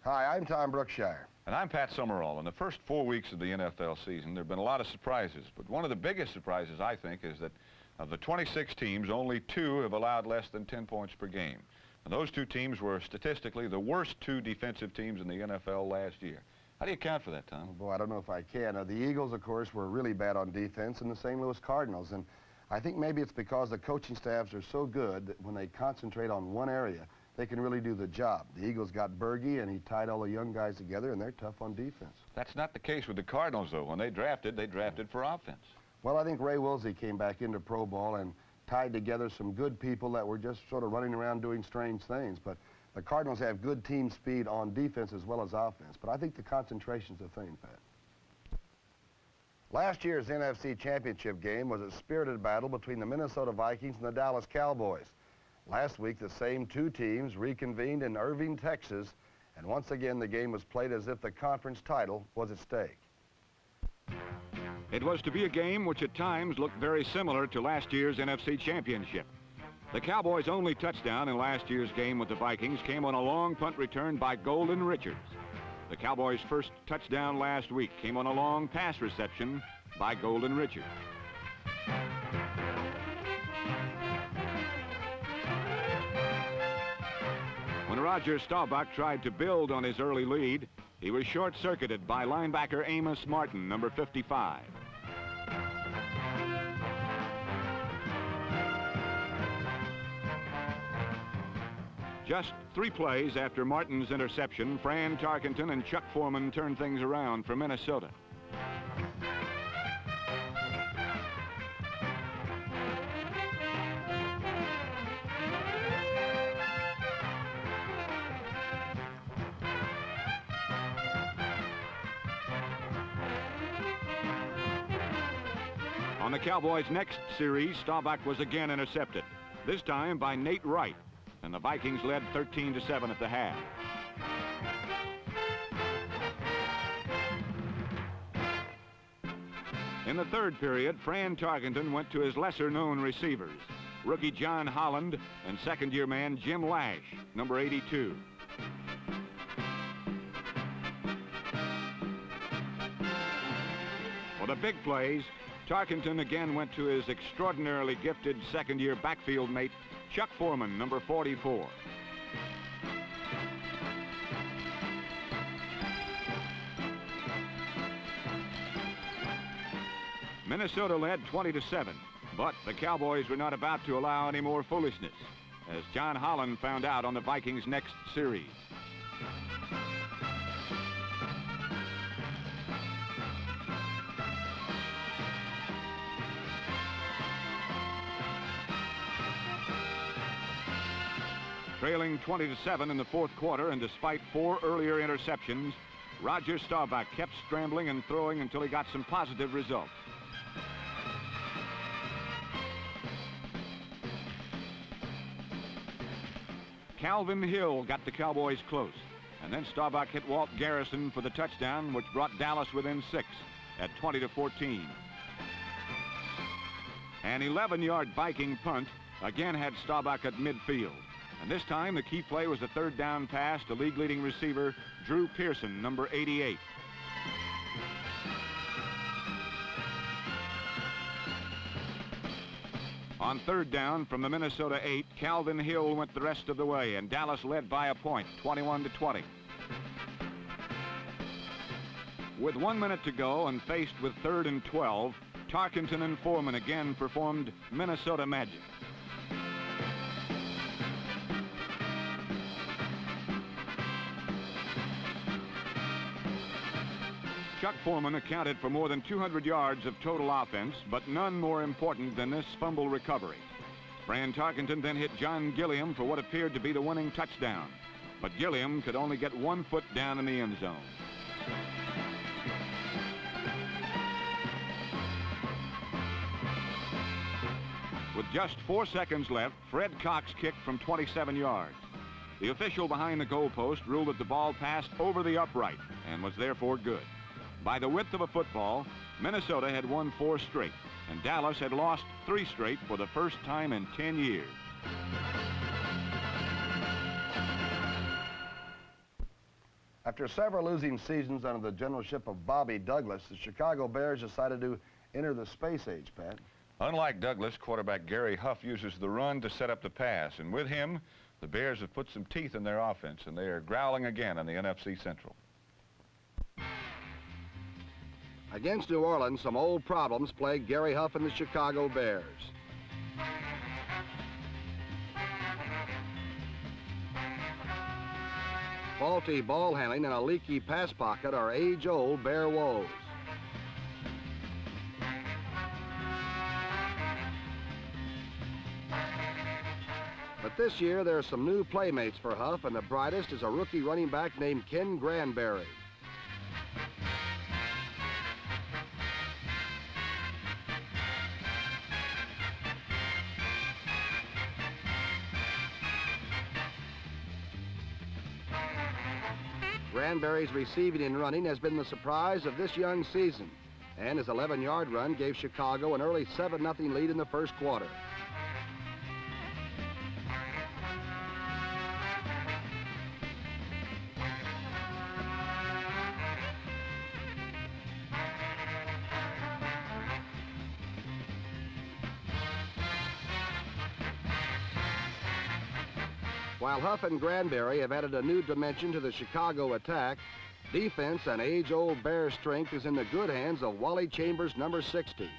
Hi, I'm Tom Brookshire. And I'm Pat Summerall. In the first 4 weeks of the NFL season, there have been a lot of surprises. But one of the biggest surprises, I think, is that of the 26 teams, only 2 have allowed less than 10 points per game. And those 2 teams were statistically the worst 2 defensive teams in the NFL last year. How do you account for that, Tom? Oh, boy, I don't know if I can. The Eagles, of course, were really bad on defense, and the St. Louis Cardinals. And I think maybe it's because the coaching staffs are so good that when they concentrate on one area, they can really do the job. The Eagles got Berge, and he tied all the young guys together, and they're tough on defense. That's not the case with the Cardinals, though. When they drafted for offense. Well, I think Ray Wilsey came back into pro ball and tied together some good people that were just sort of running around doing strange things. But the Cardinals have good team speed on defense as well as offense. But I think the concentration's the thing, Pat. Last year's NFC Championship game was a spirited battle between the Minnesota Vikings and the Dallas Cowboys. Last week, the same 2 teams reconvened in Irving, Texas, and once again, the game was played as if the conference title was at stake. It was to be a game which at times looked very similar to last year's NFC Championship. The Cowboys' only touchdown in last year's game with the Vikings came on a long punt return by Golden Richards. The Cowboys' first touchdown last week came on a long pass reception by Golden Richards. When Roger Staubach tried to build on his early lead, he was short-circuited by linebacker Amos Martin, number 55. Just 3 plays after Martin's interception, Fran Tarkenton and Chuck Foreman turned things around for Minnesota. On the Cowboys' next series, Staubach was again intercepted, this time by Nate Wright, and the Vikings led 13-7 at the half. In the third period, Fran Tarkenton went to his lesser-known receivers, rookie John Holland and second-year man Jim Lash, number 82. For the big plays, Tarkenton again went to his extraordinarily gifted second-year backfield mate, Chuck Foreman, number 44. Minnesota led 20-7, but the Cowboys were not about to allow any more foolishness, as John Holland found out on the Vikings' next series. Trailing 20-7 in the fourth quarter, and despite 4 earlier interceptions, Roger Staubach kept scrambling and throwing until he got some positive results. Calvin Hill got the Cowboys close, and then Staubach hit Walt Garrison for the touchdown, which brought Dallas within 6 at 20-14. An 11-yard Viking punt again had Staubach at midfield. And this time, the key play was a third down pass to league-leading receiver Drew Pearson, number 88. On third down from the Minnesota 8, Calvin Hill went the rest of the way, and Dallas led by a point, 21-20. With 1 minute to go and faced with 3rd and 12, Tarkenton and Foreman again performed Minnesota magic. Chuck Foreman accounted for more than 200 yards of total offense, but none more important than this fumble recovery. Fran Tarkenton then hit John Gilliam for what appeared to be the winning touchdown, but Gilliam could only get 1 foot down in the end zone. With just 4 seconds left, Fred Cox kicked from 27 yards. The official behind the goalpost ruled that the ball passed over the upright and was therefore good. By the width of a football, Minnesota had won 4 straight, and Dallas had lost 3 straight for the first time in 10 years. After several losing seasons under the generalship of Bobby Douglas, the Chicago Bears decided to enter the space age, Pat. Unlike Douglas, quarterback Gary Huff uses the run to set up the pass, and with him, the Bears have put some teeth in their offense, and they are growling again on the NFC Central. Against New Orleans, some old problems plague Gary Huff and the Chicago Bears. Faulty ball handling and a leaky pass pocket are age-old Bear woes. But this year, there are some new playmates for Huff, and the brightest is a rookie running back named Ken Granberry. Granberry's receiving and running has been the surprise of this young season, and his 11-yard run gave Chicago an early 7-0 lead in the first quarter. While Huff and Granberry have added a new dimension to the Chicago attack, defense and age-old Bear strength is in the good hands of Wally Chambers, number 60.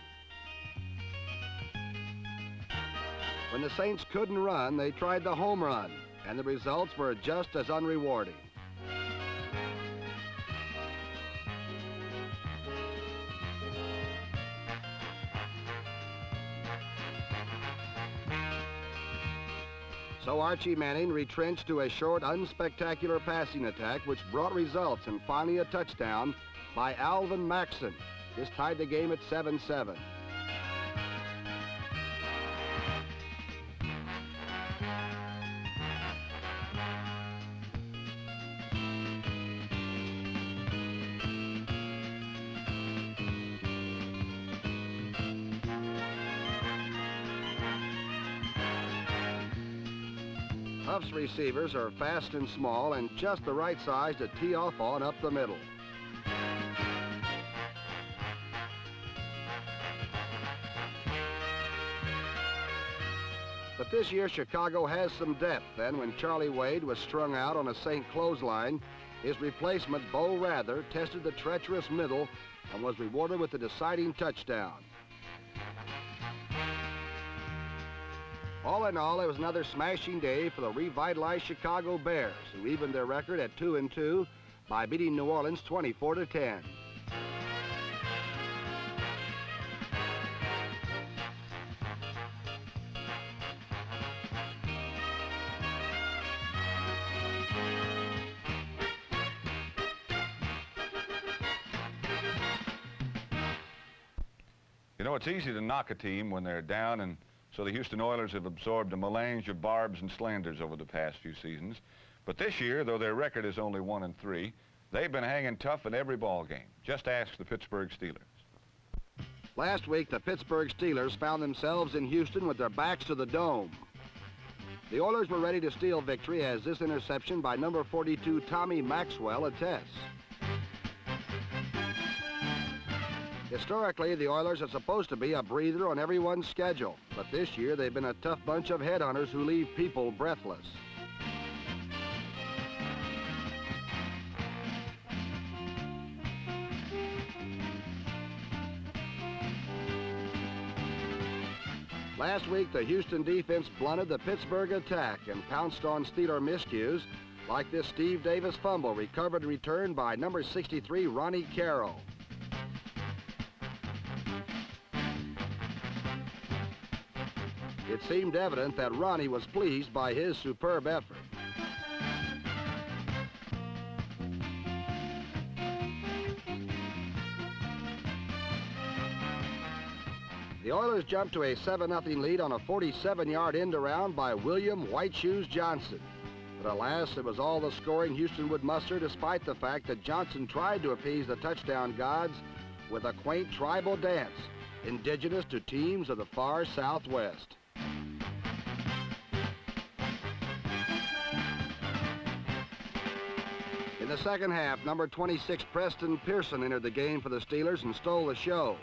When the Saints couldn't run, they tried the home run, and the results were just as unrewarding. So Archie Manning retrenched to a short, unspectacular passing attack, which brought results and finally a touchdown by Alvin Maxson. This tied the game at 7-7. Huff's receivers are fast and small and just the right size to tee off on up the middle. But this year, Chicago has some depth, and when Charlie Wade was strung out on a St. Clothesline, his replacement, Bo Rather, tested the treacherous middle and was rewarded with the deciding touchdown. All in all, it was another smashing day for the revitalized Chicago Bears, who evened their record at 2-2 by beating New Orleans 24-10. You know, it's easy to knock a team when they're down, and so the Houston Oilers have absorbed a melange of barbs and slanders over the past few seasons. But this year, though their record is only 1-3, they've been hanging tough in every ball game. Just ask the Pittsburgh Steelers. Last week, the Pittsburgh Steelers found themselves in Houston with their backs to the dome. The Oilers were ready to steal victory, as this interception by number 42 Tommy Maxwell attests. Historically, the Oilers are supposed to be a breather on everyone's schedule, but this year they've been a tough bunch of headhunters who leave people breathless. Last week, the Houston defense blunted the Pittsburgh attack and pounced on Steeler miscues, like this Steve Davis fumble recovered and returned by number 63 Ronnie Carroll. It seemed evident that Ronnie was pleased by his superb effort. The Oilers jumped to a 7-0 lead on a 47-yard end around by William White Shoes Johnson. But alas, it was all the scoring Houston would muster, despite the fact that Johnson tried to appease the touchdown gods with a quaint tribal dance, indigenous to teams of the far Southwest. In In the second half, number 26, Preston Pearson, entered the game for the Steelers and stole the show.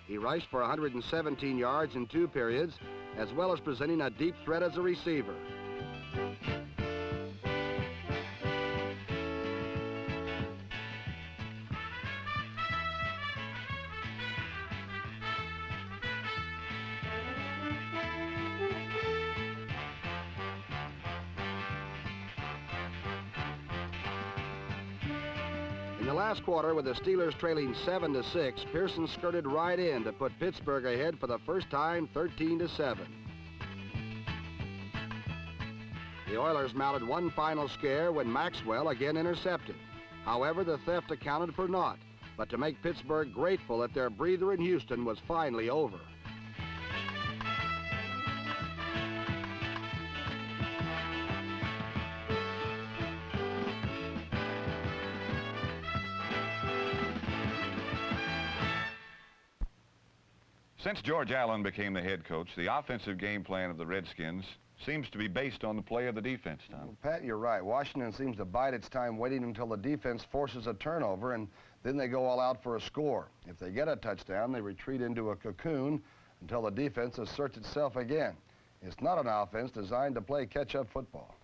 He rushed for 117 yards in 2 periods, as well as presenting a deep threat as a receiver. In the last quarter, with the Steelers trailing 7-6, Pearson skirted right in to put Pittsburgh ahead for the first time, 13-7. The Oilers mounted one final scare when Maxwell again intercepted. However, the theft accounted for naught, but to make Pittsburgh grateful that their breather in Houston was finally over. Since George Allen became the head coach, the offensive game plan of the Redskins seems to be based on the play of the defense, Tom. Well, Pat, you're right. Washington seems to bide its time waiting until the defense forces a turnover, and then they go all out for a score. If they get a touchdown, they retreat into a cocoon until the defense asserts itself again. It's not an offense designed to play catch-up football.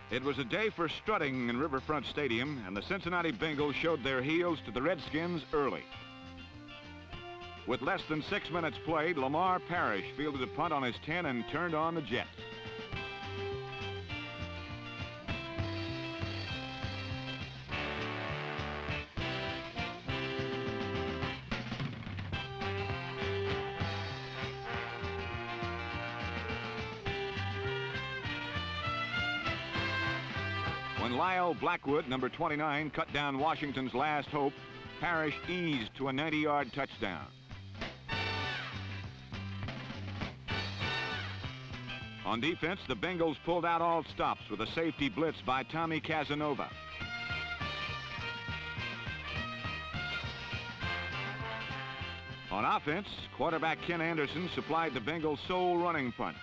It was a day for strutting in Riverfront Stadium, and the Cincinnati Bengals showed their heels to the Redskins early. With less than 6 minutes played, Lamar Parrish fielded a punt on his 10 and turned on the Jets. When Lyle Blackwood, number 29, cut down Washington's last hope, Parrish eased to a 90-yard touchdown. On defense, the Bengals pulled out all stops with a safety blitz by Tommy Casanova. On offense, quarterback Ken Anderson supplied the Bengals' sole running punch,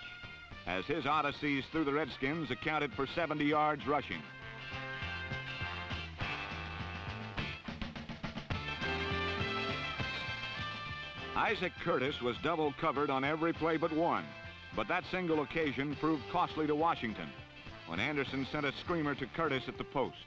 as his odysseys through the Redskins accounted for 70 yards rushing. Isaac Curtis was double covered on every play but one. But that single occasion proved costly to Washington when Anderson sent a screamer to Curtis at the post.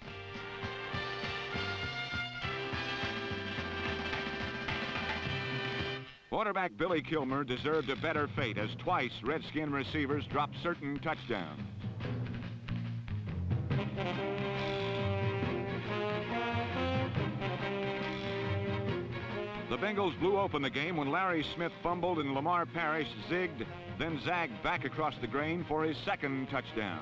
Quarterback Billy Kilmer deserved a better fate as twice Redskin receivers dropped certain touchdowns. The Bengals blew open the game when Larry Smith fumbled and Lamar Parrish zigged, then zagged back across the grain for his second touchdown.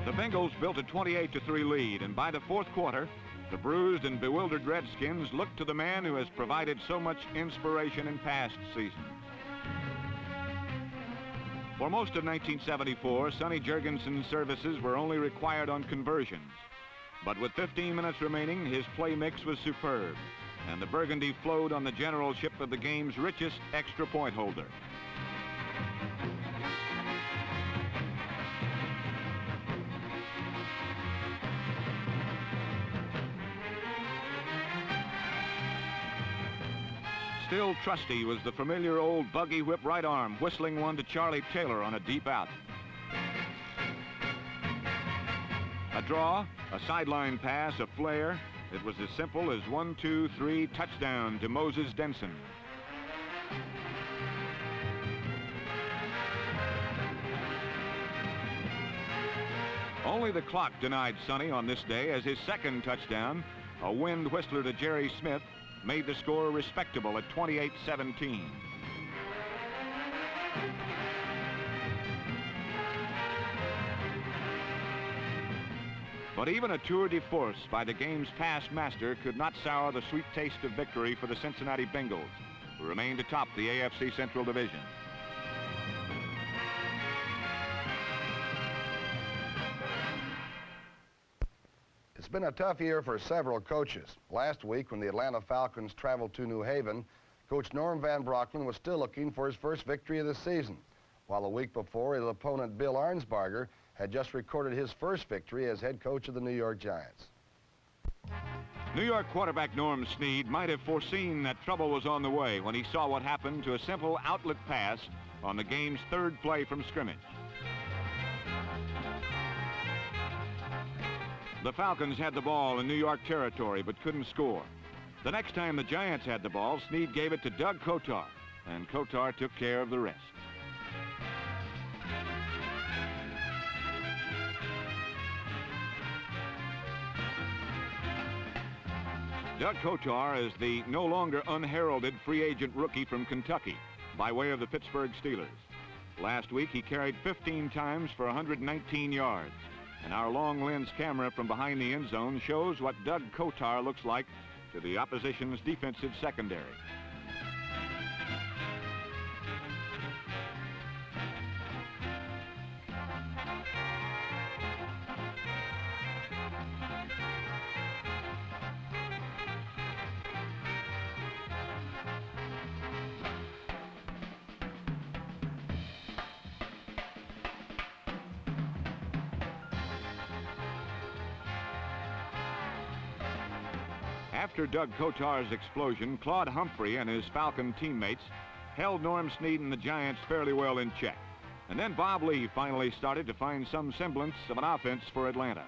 The Bengals built a 28-3 lead, and by the fourth quarter, the bruised and bewildered Redskins looked to the man who has provided so much inspiration in past seasons. For most of 1974, Sonny Jurgensen's services were only required on conversions. But with 15 minutes remaining, his play mix was superb, and the Burgundy flowed on the generalship of the game's richest extra point holder. Still trusty was the familiar old buggy whip right arm, whistling one to Charlie Taylor on a deep out. A draw, a sideline pass, a flare. It was as simple as 1, 2, 3, touchdown to Moses Denson. Only the clock denied Sonny on this day as his second touchdown, a wind whistler to Jerry Smith, made the score respectable at 28-17. But even a tour de force by the game's past master could not sour the sweet taste of victory for the Cincinnati Bengals, who remained atop the AFC Central Division. It's been a tough year for several coaches. Last week, when the Atlanta Falcons traveled to New Haven, Coach Norm Van Brocklin was still looking for his first victory of the season, while a week before, his opponent Bill Arnsparger had just recorded his first victory as head coach of the New York Giants. New York quarterback Norm Snead might have foreseen that trouble was on the way when he saw what happened to a simple outlet pass on the game's third play from scrimmage. The Falcons had the ball in New York territory but couldn't score. The next time the Giants had the ball, Snead gave it to Doug Kotar, and Kotar took care of the rest. Doug Kotar is the no longer unheralded free agent rookie from Kentucky by way of the Pittsburgh Steelers. Last week, he carried 15 times for 119 yards. And our long lens camera from behind the end zone shows what Doug Kotar looks like to the opposition's defensive secondary. After Doug Kotar's explosion, Claude Humphrey and his Falcon teammates held Norm Snead and the Giants fairly well in check. And then Bob Lee finally started to find some semblance of an offense for Atlanta.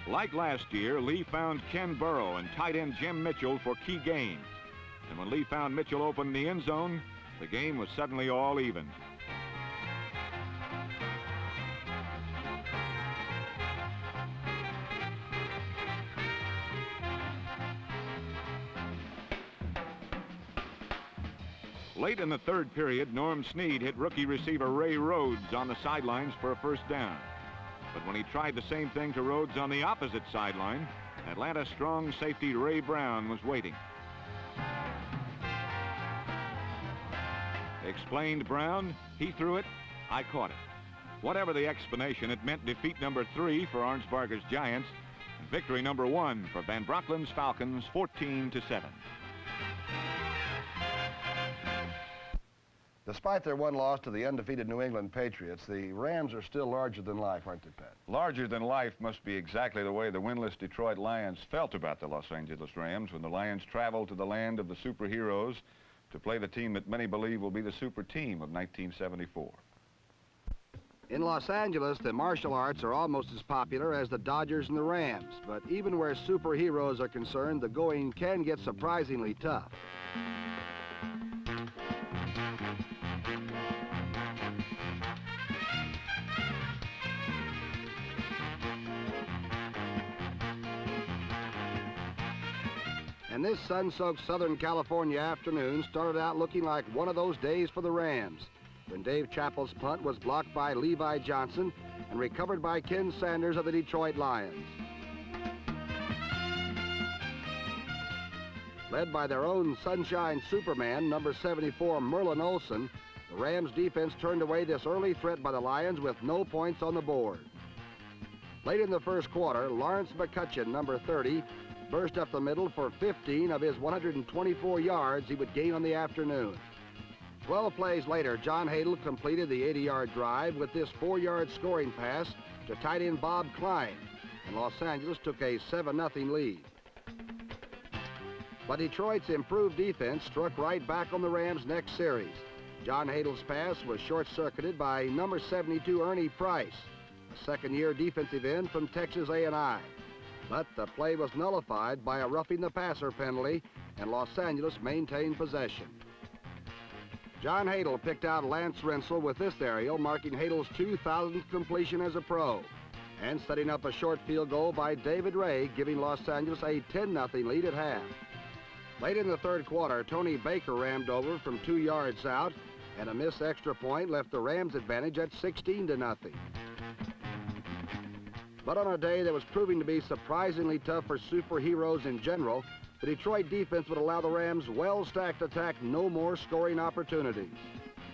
Like last year, Lee found Ken Burrow and tight end Jim Mitchell for key gains. And when Lee found Mitchell open in the end zone, the game was suddenly all even. Late in the third period, Norm Snead hit rookie receiver Ray Rhodes on the sidelines for a first down. But when he tried the same thing to Rhodes on the opposite sideline, Atlanta strong safety Ray Brown was waiting. Explained Brown, he threw it, I caught it. Whatever the explanation, it meant defeat number 3 for Arnsparger's Giants and victory number 1 for Van Brocklin's Falcons, 14-7. Despite their one loss to the undefeated New England Patriots, the Rams are still larger than life, aren't they, Pat? Larger than life must be exactly the way the winless Detroit Lions felt about the Los Angeles Rams when the Lions traveled to the land of the superheroes to play the team that many believe will be the super team of 1974. In Los Angeles, the martial arts are almost as popular as the Dodgers and the Rams, but even where superheroes are concerned, the going can get surprisingly tough. And this sun-soaked Southern California afternoon started out looking like one of those days for the Rams, when Dave Chappell's punt was blocked by Levi Johnson and recovered by Ken Sanders of the Detroit Lions. Led by their own Sunshine Superman, number 74, Merlin Olsen, the Rams defense turned away this early threat by the Lions with no points on the board. Late in the first quarter, Lawrence McCutcheon, number 30, burst up the middle for 15 of his 124 yards he would gain on the afternoon. 12 plays later, John Hadle completed the 80-yard drive with this 4-yard scoring pass to tight end Bob Klein, and Los Angeles took a 7-0 lead. But Detroit's improved defense struck right back on the Rams' next series. John Hadle's pass was short-circuited by number 72 Ernie Price, a second-year defensive end from Texas A&I. But the play was nullified by a roughing the passer penalty, and Los Angeles maintained possession. John Hadle picked out Lance Rensel with this aerial, marking Hadle's 2,000th completion as a pro, and setting up a short field goal by David Ray, giving Los Angeles a 10-0 lead at half. Late in the third quarter, Tony Baker rammed over from 2 yards out, and a missed extra point left the Rams' advantage at 16-0. But on a day that was proving to be surprisingly tough for superheroes in general, the Detroit defense would allow the Rams' well-stacked attack no more scoring opportunities.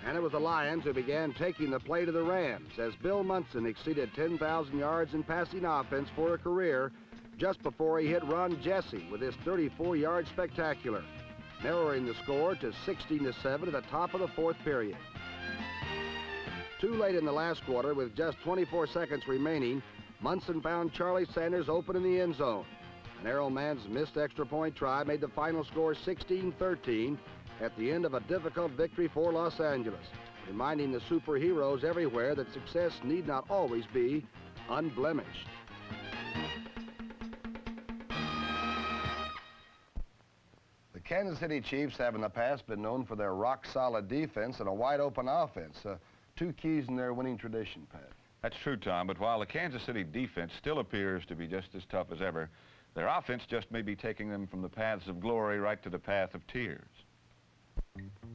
And it was the Lions who began taking the play to the Rams as Bill Munson exceeded 10,000 yards in passing offense for a career just before he hit Ron Jesse with his 34-yard spectacular, narrowing the score to 16-7 at the top of the fourth period. Too late in the last quarter, with just 24 seconds remaining, Munson found Charlie Sanders open in the end zone. And Errol Mann's missed extra point try made the final score 16-13 at the end of a difficult victory for Los Angeles, reminding the superheroes everywhere that success need not always be unblemished. The Kansas City Chiefs have in the past been known for their rock-solid defense and a wide-open offense, two keys in their winning tradition, Pat. That's true, Tom, but while the Kansas City defense still appears to be just as tough as ever, their offense just may be taking them from the paths of glory right to the path of tears.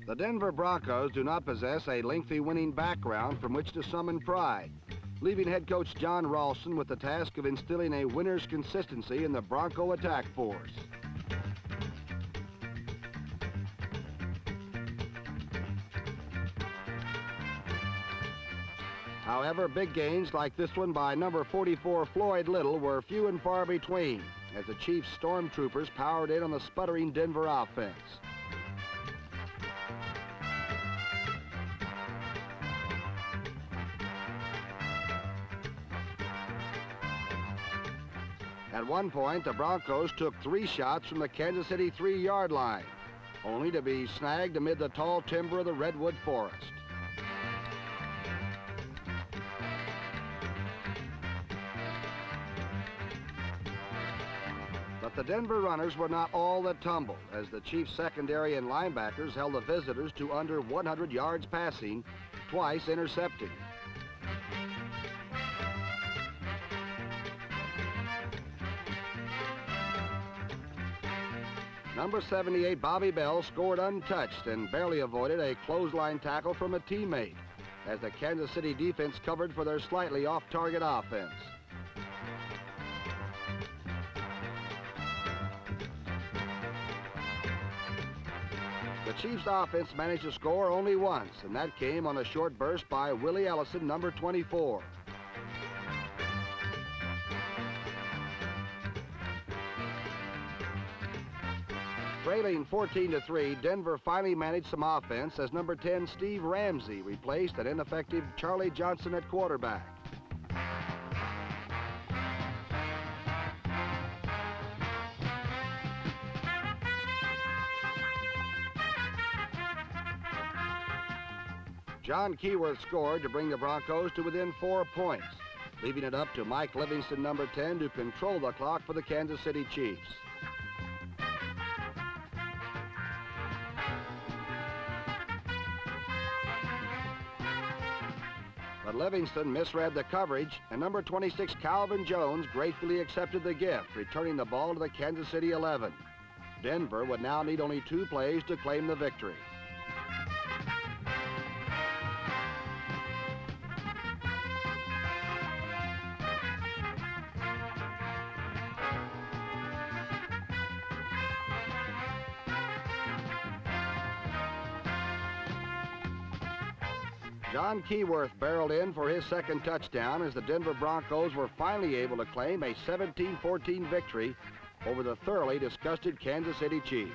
The Denver Broncos do not possess a lengthy winning background from which to summon pride, leaving head coach John Ralston with the task of instilling a winner's consistency in the Bronco attack force. However, big gains like this one by number 44 Floyd Little were few and far between as the Chiefs stormtroopers powered in on the sputtering Denver offense. At one point, the Broncos took 3 shots from the Kansas City 3-yard line, only to be snagged amid the tall timber of the redwood forest. But the Denver runners were not all that tumbled, as the Chiefs secondary and linebackers held the visitors to under 100 yards passing, twice intercepting. Number 78, Bobby Bell, scored untouched and barely avoided a clothesline tackle from a teammate as the Kansas City defense covered for their slightly off-target offense. The Chiefs' offense managed to score only once, and that came on a short burst by Willie Ellison, number 24. Trailing 14-3, Denver finally managed some offense as number 10, Steve Ramsey, replaced an ineffective Charlie Johnson at quarterback. John Keyworth scored to bring the Broncos to within 4 points, leaving it up to Mike Livingston, number 10, to control the clock for the Kansas City Chiefs. But Livingston misread the coverage, and number 26, Calvin Jones, gratefully accepted the gift, returning the ball to the Kansas City 11. Denver would now need only 2 plays to claim the victory. John Keyworth barreled in for his second touchdown as the Denver Broncos were finally able to claim a 17-14 victory over the thoroughly disgusted Kansas City Chiefs.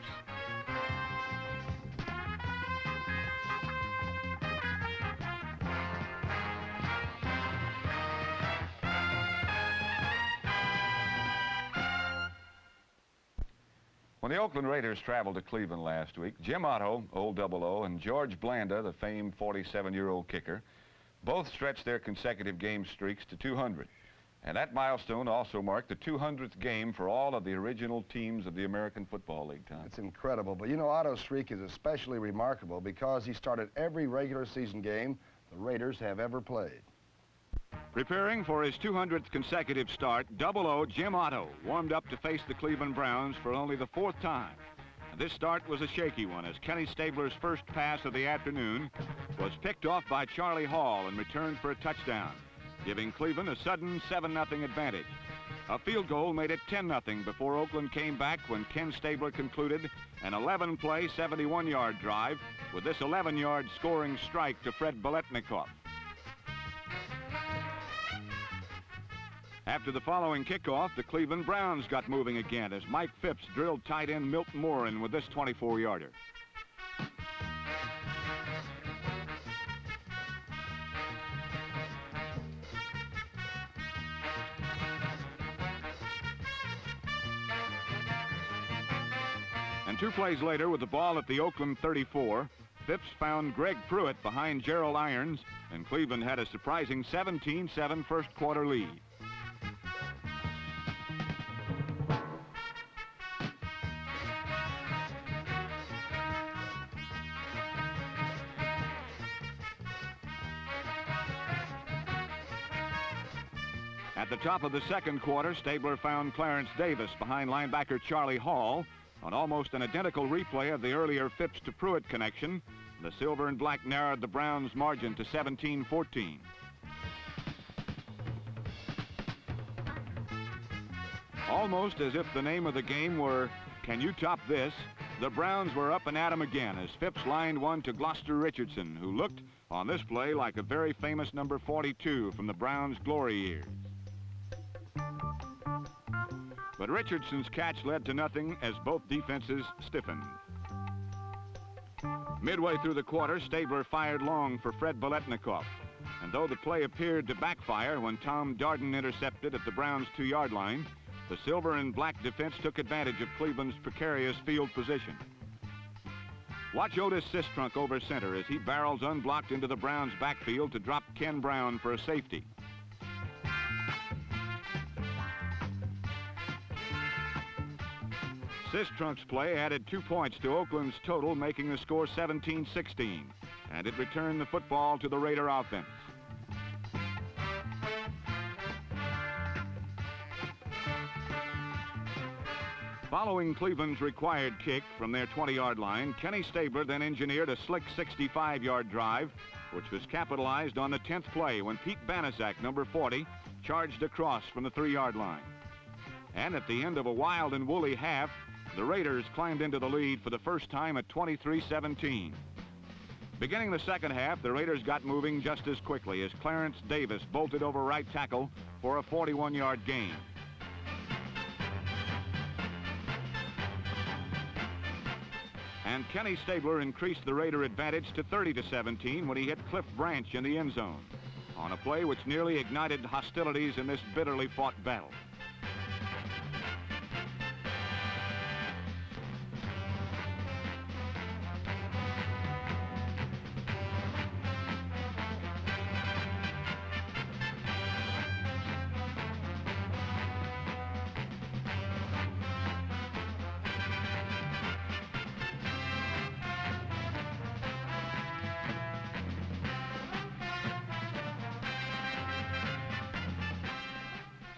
When the Oakland Raiders traveled to Cleveland last week, Jim Otto, old Double O, and George Blanda, the famed 47-year-old kicker, both stretched their consecutive game streaks to 200. And that milestone also marked the 200th game for all of the original teams of the American Football League, Tom. It's incredible, but you know, Otto's streak is especially remarkable because he started every regular season game the Raiders have ever played. Preparing for his 200th consecutive start, Double O Jim Otto warmed up to face the Cleveland Browns for only the 4th time. And this start was a shaky one as Kenny Stabler's first pass of the afternoon was picked off by Charlie Hall and returned for a touchdown, giving Cleveland a sudden 7-0 advantage. A field goal made it 10-0 before Oakland came back when Ken Stabler concluded an 11-play, 71-yard drive with this 11-yard scoring strike to Fred Biletnikoff. After the following kickoff, the Cleveland Browns got moving again as Mike Phipps drilled tight end Milton Moore in with this 24-yarder. And 2 plays later, with the ball at the Oakland 34, Phipps found Greg Pruitt behind Gerald Irons, and Cleveland had a surprising 17-7 first quarter lead. At the top of the second quarter, Stabler found Clarence Davis behind linebacker Charlie Hall. On almost an identical replay of the earlier Phipps to Pruitt connection, the silver and black narrowed the Browns' margin to 17-14. Almost as if the name of the game were, "Can you top this?" the Browns were up and at 'em again as Phipps lined one to Gloucester Richardson, who looked on this play like a very famous number 42 from the Browns' glory years. But Richardson's catch led to nothing as both defenses stiffened. Midway through the quarter, Stabler fired long for Fred Biletnikoff. And though the play appeared to backfire when Tom Darden intercepted at the Browns' 2-yard line, the silver and black defense took advantage of Cleveland's precarious field position. Watch Otis Sistrunk over center as he barrels unblocked into the Browns' backfield to drop Ken Brown for a safety. Sistrunk's play added 2 points to Oakland's total, making the score 17-16, and it returned the football to the Raider offense. Following Cleveland's required kick from their 20-yard line, Kenny Stabler then engineered a slick 65-yard drive, which was capitalized on the 10th play when Pete Banaszak, number 40, charged across from the 3-yard line. And at the end of a wild and woolly half, the Raiders climbed into the lead for the first time at 23-17. Beginning the second half, the Raiders got moving just as quickly as Clarence Davis bolted over right tackle for a 41-yard gain. And Kenny Stabler increased the Raider advantage to 30-17 when he hit Cliff Branch in the end zone on a play which nearly ignited hostilities in this bitterly fought battle.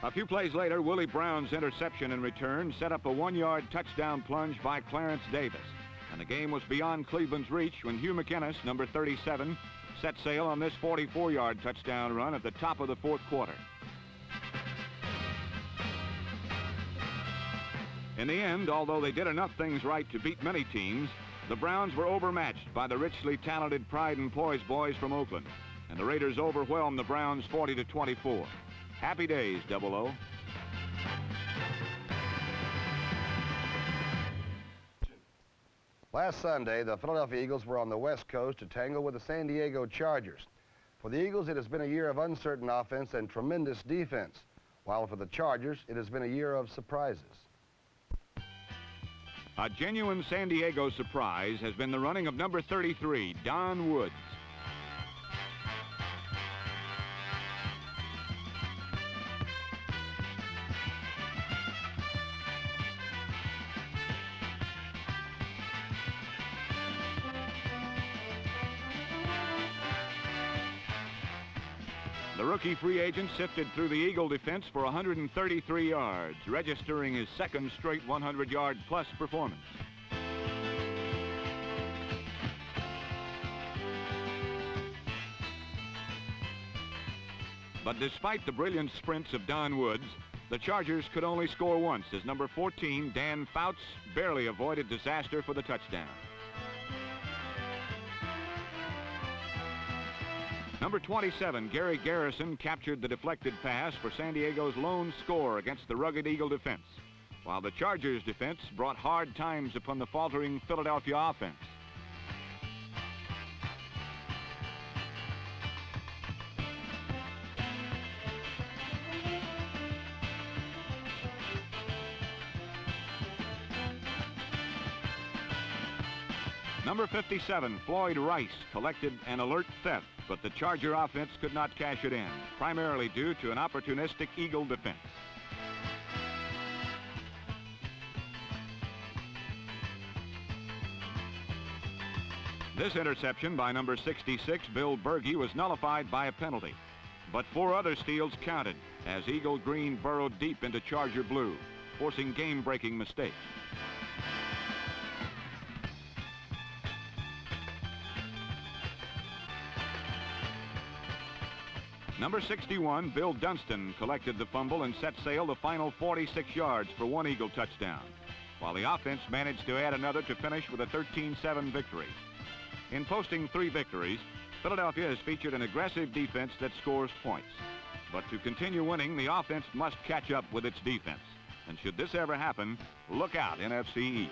A few plays later, Willie Brown's interception in return set up a 1-yard touchdown plunge by Clarence Davis. And the game was beyond Cleveland's reach when Hugh McInnes, number 37, set sail on this 44-yard touchdown run at the top of the fourth quarter. In the end, although they did enough things right to beat many teams, the Browns were overmatched by the richly talented Pride and Poise boys from Oakland, and the Raiders overwhelmed the Browns 40-24. Happy days, 00. Last Sunday, the Philadelphia Eagles were on the West Coast to tangle with the San Diego Chargers. For the Eagles, it has been a year of uncertain offense and tremendous defense, while for the Chargers, it has been a year of surprises. A genuine San Diego surprise has been the running of number 33, Don Woods. The rookie free agent sifted through the Eagle defense for 133 yards, registering his second straight 100-yard-plus performance. But despite the brilliant sprints of Don Woods, The Chargers could only score once as number 14, Dan Fouts, barely avoided disaster for the touchdown. Number 27, Gary Garrison, captured the deflected pass for San Diego's lone score against the rugged Eagle defense, while the Chargers defense brought hard times upon the faltering Philadelphia offense. Number 57, Floyd Rice, collected an alert theft, but the Charger offense could not cash it in, primarily due to an opportunistic Eagle defense. This interception by number 66, Bill Berge, was nullified by a penalty, but 4 other steals counted as Eagle Green burrowed deep into Charger Blue, forcing game-breaking mistakes. Number 61, Bill Dunston, collected the fumble and set sail the final 46 yards for 1 Eagle touchdown, while the offense managed to add another to finish with a 13-7 victory. In posting 3 victories, Philadelphia has featured an aggressive defense that scores points. But to continue winning, the offense must catch up with its defense. And should this ever happen, look out, NFC East.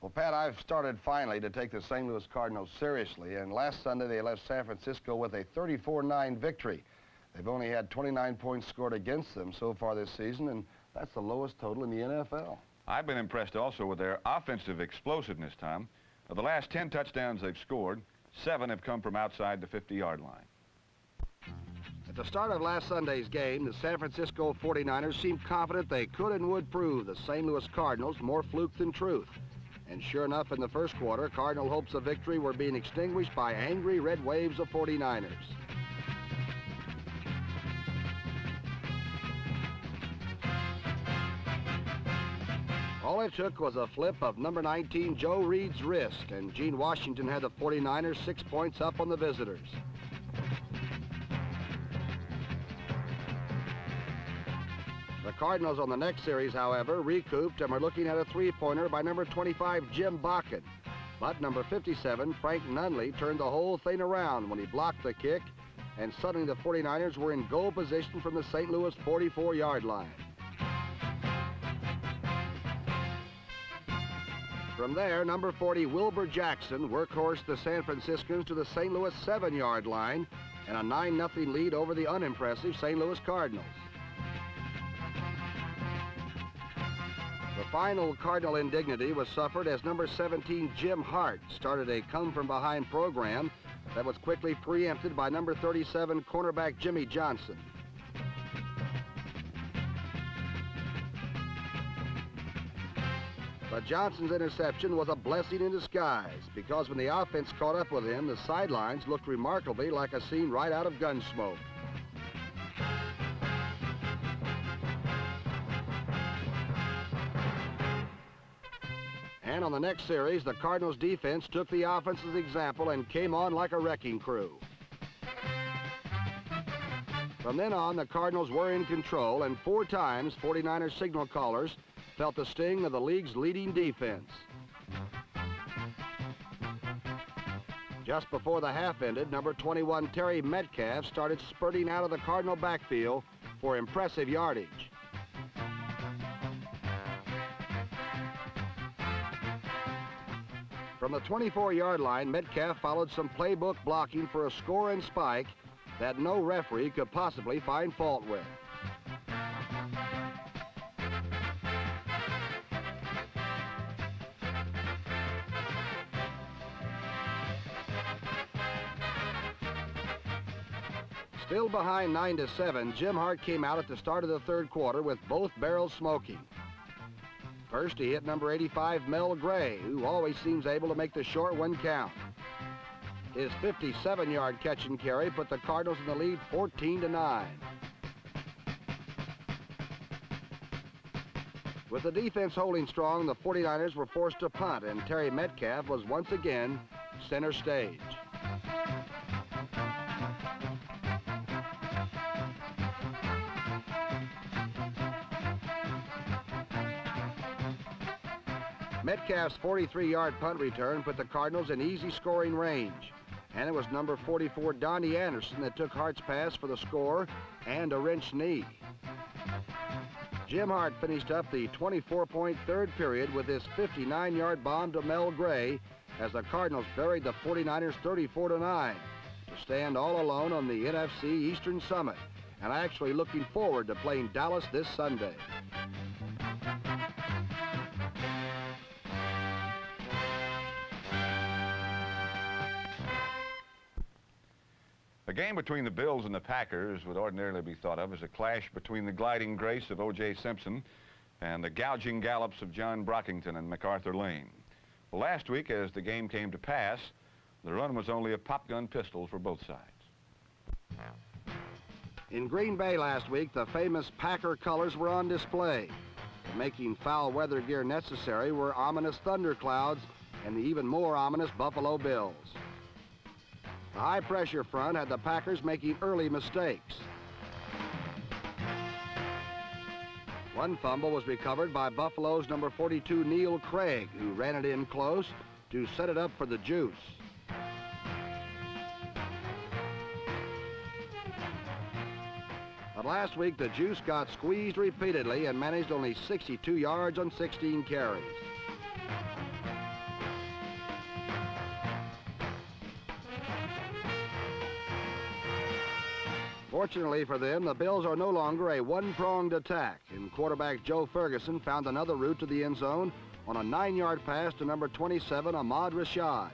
Well, Pat, I've started finally to take the St. Louis Cardinals seriously, and last Sunday they left San Francisco with a 34-9 victory. They've only had 29 points scored against them so far this season, and that's the lowest total in the NFL. I've been impressed also with their offensive explosiveness, Tom. Of the last 10 touchdowns they've scored, 7 have come from outside the 50-yard line. At the start of last Sunday's game, the San Francisco 49ers seemed confident they could and would prove the St. Louis Cardinals more fluke than truth. And sure enough, in the first quarter, Cardinal hopes of victory were being extinguished by angry red waves of 49ers. All it took was a flip of number 19, Joe Reed's wrist, and Gene Washington had the 49ers 6 points up on the visitors. The Cardinals on the next series, however, recouped and were looking at a 3-pointer by number 25, Jim Bakken. But number 57, Frank Nunley, turned the whole thing around when he blocked the kick, and suddenly the 49ers were in goal position from the St. Louis 44-yard line. From there, number 40, Wilbur Jackson, workhorse the San Franciscans to the St. Louis 7-yard line, and a 9-0 lead over the unimpressive St. Louis Cardinals. The final Cardinal indignity was suffered as number 17, Jim Hart, started a come-from-behind program that was quickly preempted by number 37, cornerback Jimmy Johnson. But Johnson's interception was a blessing in disguise, because when the offense caught up with him, the sidelines looked remarkably like a scene right out of Gunsmoke. And on the next series, the Cardinals' defense took the offense's example and came on like a wrecking crew. From then on, the Cardinals were in control, and 4 times 49ers signal callers felt the sting of the league's leading defense. Just before the half ended, number 21, Terry Metcalf, started spurting out of the Cardinal backfield for impressive yardage. From the 24-yard line, Metcalf followed some playbook blocking for a score and spike that no referee could possibly find fault with. Still behind 9-7, Jim Hart came out at the start of the third quarter with both barrels smoking. First, he hit number 85, Mel Gray, who always seems able to make the short one count. His 57-yard catch and carry put the Cardinals in the lead 14-9. With the defense holding strong, the 49ers were forced to punt, and Terry Metcalf was once again center stage. Metcalf's 43-yard punt return put the Cardinals in easy scoring range. And it was number 44, Donnie Anderson, that took Hart's pass for the score and a wrench knee. Jim Hart finished up the 24-point third period with his 59-yard bomb to Mel Gray as the Cardinals buried the 49ers 34-9 to stand all alone on the NFC Eastern Summit, and actually looking forward to playing Dallas this Sunday. A game between the Bills and the Packers would ordinarily be thought of as a clash between the gliding grace of O.J. Simpson and the gouging gallops of John Brockington and MacArthur Lane. Well, last week, as the game came to pass, the run was only a pop-gun pistol for both sides. In Green Bay last week, the famous Packer colors were on display. Making foul weather gear necessary were ominous thunderclouds and the even more ominous Buffalo Bills. The high-pressure front had the Packers making early mistakes. One fumble was recovered by Buffalo's number 42, Neil Craig, who ran it in close to set it up for the Juice. But last week, the Juice got squeezed repeatedly and managed only 62 yards on 16 carries. Fortunately for them, the Bills are no longer a one-pronged attack, and quarterback Joe Ferguson found another route to the end zone on a 9-yard pass to number 27, Ahmad Rashad.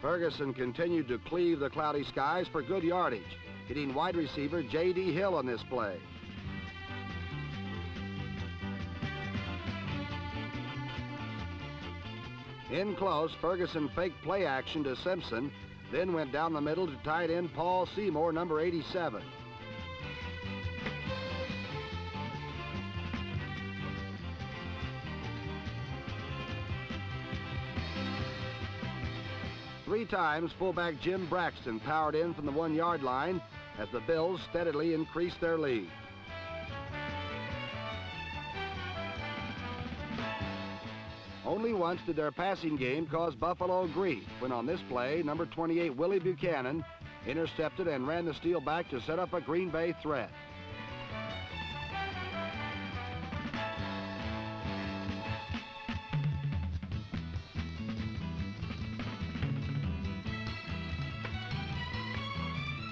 Ferguson continued to cleave the cloudy skies for good yardage, hitting wide receiver J.D. Hill on this play. In close, Ferguson faked play action to Simpson, then went down the middle to tight end Paul Seymour, number 87. Three times, fullback Jim Braxton powered in from the 1-yard line as the Bills steadily increased their lead. Only once did their passing game cause Buffalo grief when on this play, number 28, Willie Buchanan, intercepted and ran the steal back to set up a Green Bay threat.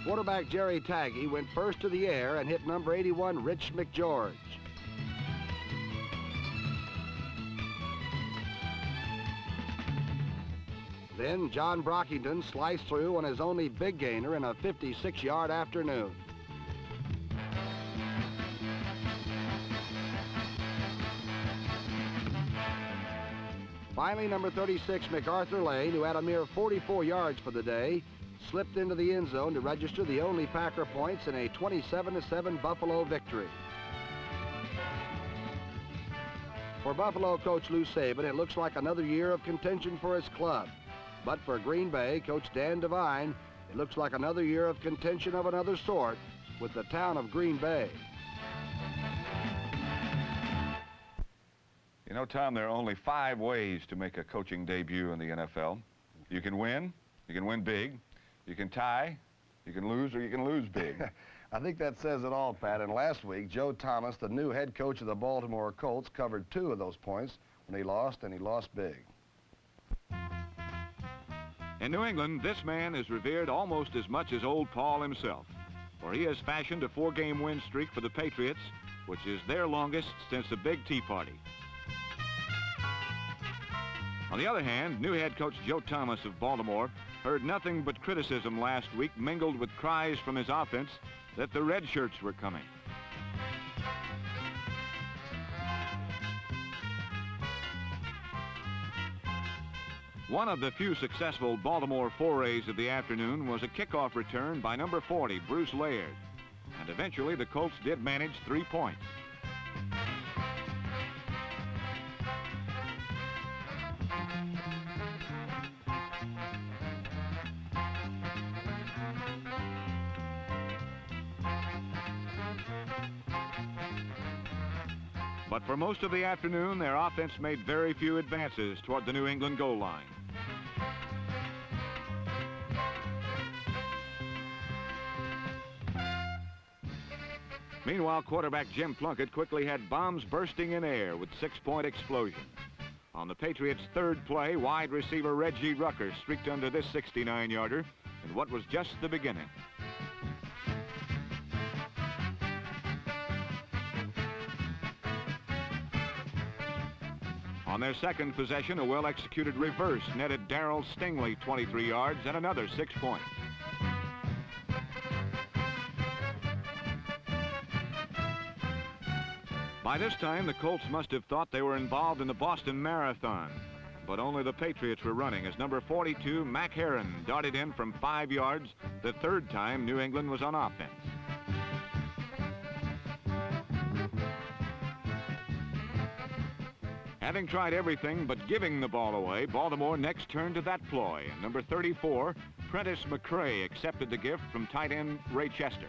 Quarterback Jerry Taggy went first to the air and hit number 81, Rich McGeorge. Then John Brockington sliced through on his only big gainer in a 56-yard afternoon. Finally, number 36, MacArthur Lane, who had a mere 44 yards for the day, slipped into the end zone to register the only Packer points in a 27-7 Buffalo victory. For Buffalo coach Lou Saban, it looks like another year of contention for his club. But for Green Bay coach Dan Devine, it looks like another year of contention of another sort with the town of Green Bay. You know, Tom, there are only 5 ways to make a coaching debut in the NFL. You can win big, you can tie, you can lose, or you can lose big. I think that says it all, Pat. And last week, Joe Thomas, the new head coach of the Baltimore Colts, covered 2 of those points when he lost, and he lost big. In New England, this man is revered almost as much as old Paul himself, for he has fashioned a 4-game win streak for the Patriots, which is their longest since the Big Tea Party. On the other hand, new head coach Joe Thomas of Baltimore heard nothing but criticism last week, mingled with cries from his offense that the red shirts were coming. One of the few successful Baltimore forays of the afternoon was a kickoff return by number 40, Bruce Laird. And eventually the Colts did manage 3 points. But for most of the afternoon, their offense made very few advances toward the New England goal line. Meanwhile, quarterback Jim Plunkett quickly had bombs bursting in air with 6-point explosions. On the Patriots' third play, wide receiver Reggie Rucker streaked under this 69-yarder in what was just the beginning. On their second possession, a well-executed reverse netted Darrell Stingley 23 yards and another 6 points. By this time, the Colts must have thought they were involved in the Boston Marathon. But only the Patriots were running as number 42, Mac Heron, darted in from 5 yards, the third time New England was on offense. Having tried everything but giving the ball away, Baltimore next turned to that ploy. And number 34, Prentice McCray, accepted the gift from tight end Ray Chester.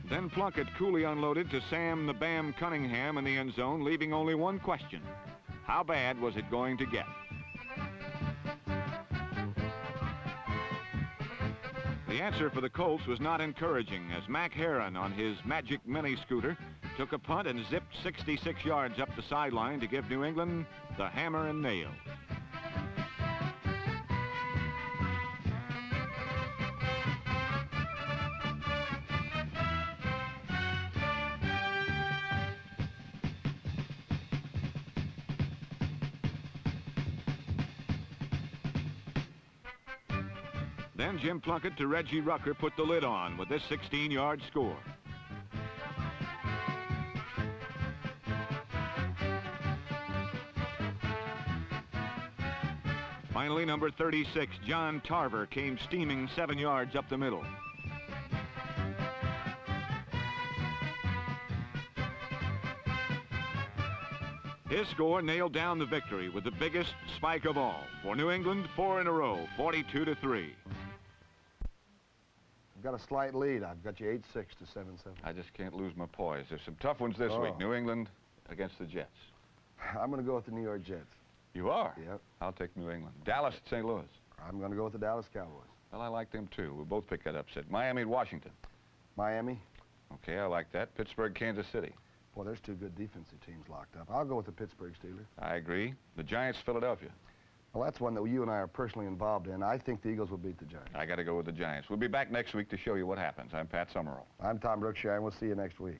Then Plunkett coolly unloaded to Sam the Bam Cunningham in the end zone, leaving only one question. How bad was it going to get? The answer for the Colts was not encouraging as Mac Heron on his Magic Mini scooter took a punt and zipped 66 yards up the sideline to give New England the hammer and nails. Then Jim Plunkett to Reggie Rucker put the lid on with this 16-yard score. Finally, number 36, John Tarver, came steaming 7 yards up the middle. His score nailed down the victory with the biggest spike of all. For New England, 4 in a row, 42-3. I've got a slight lead. I've got you 8-6 to 7-7. I just can't lose my poise. There's some tough ones this week. New England against the Jets. I'm going to go with the New York Jets. You are? Yep. I'll take New England. Dallas at St. Louis. I'm going to go with the Dallas Cowboys. Well, I like them too. We'll both pick that upset. Miami at Washington. Miami. Okay, I like that. Pittsburgh, Kansas City. Boy, there's two good defensive teams locked up. I'll go with the Pittsburgh Steelers. I agree. The Giants, Philadelphia. Well, that's one that you and I are personally involved in. I think the Eagles will beat the Giants. I got to go with the Giants. We'll be back next week to show you what happens. I'm Pat Summerall. I'm Tom Brookshire, and we'll see you next week.